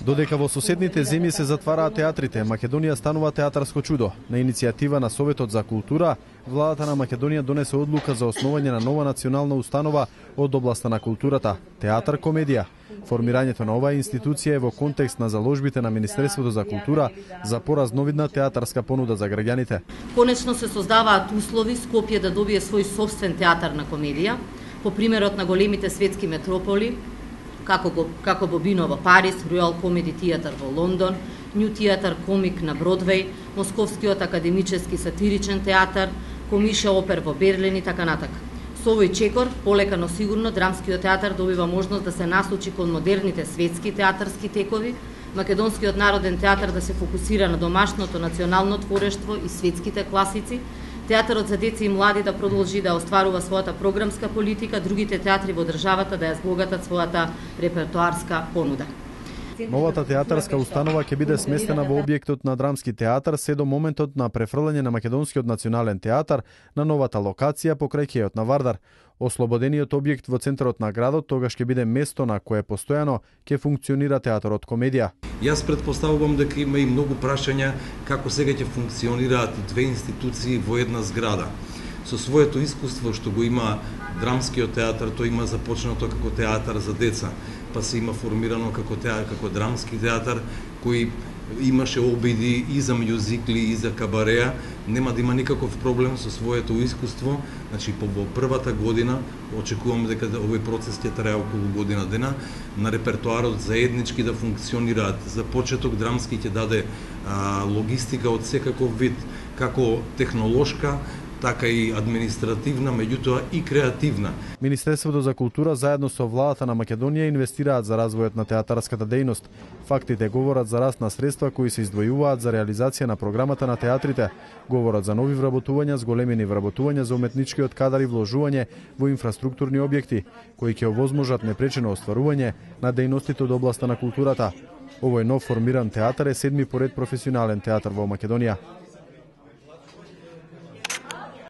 Додека во соседните земји се затвараат театрите, Македонија станува театарско чудо. На иницијатива на Советот за култура, владата на Македонија донесе одлука за основање на нова национална установа од областа на културата – театар комедија. Формирањето на оваа институција е во контекст на заложбите на Министерството за култура за поразновидна театарска понуда за граѓаните. Конечно се создаваат услови Скопје да добие свој собствен театар на комедија, по примерот на големите светски метрополи, како Бобино во Париз, Ројал Комеди Театар во Лондон, Нью Театар Комик на Бродвеј, Московскиот академически сатиричен театар, Комиша Опер во Берлин и така натака. Со овој чекор, полека но сигурно, драмскиот театар добива можност да се насочи кон модерните светски театарски текови, Македонскиот народен театар да се фокусира на домашното национално творештво и светските класици, театарот за деца и млади да продолжи да остварува својата програмска политика, другите театри во државата да ја збогатат својата репертоарска понуда. Новата театарска установа ќе биде сместена во објектот на Драмски театар се до моментот на префрлање на Македонскиот национален театар на новата локација покрај кејот на Вардар. Ослободениот објект во центарот на градот тогаш ќе биде место на кое постојано ќе функционира театарот комедија. Јас претпоставувам дека има и многу прашања како сега ќе функционираат две институции во една зграда. Со своето искуство што го има Драмскиот театар, тој има започнато како театар за деца, па се има формирано како Драмски театар, кој имаше обиди и за мюзикли и за кабареа, нема да има никаков проблем со своето искуство. Значи, во првата година, очекувам дека овој процес ќе трае околу година дена, на репертоарот заеднички да функционираат. За почеток Драмски ќе даде логистика од секаков вид, како технолошка, така и административна, меѓутоа и креативна. Министерството за култура заедно со владата на Македонија инвестираат за развојот на театарската дејност. Фактите говорат за раст на средства кои се издвојуваат за реализација на програмата на театрите. Говорат за нови вработувања, зголемени вработувања за уметничкиот кадар и вложување во инфраструктурни објекти, кои ќе овозможат непречено остварување на дејностите од областа на културата. Овој нов формиран театар е 7ми поред професионален театар во Македонија.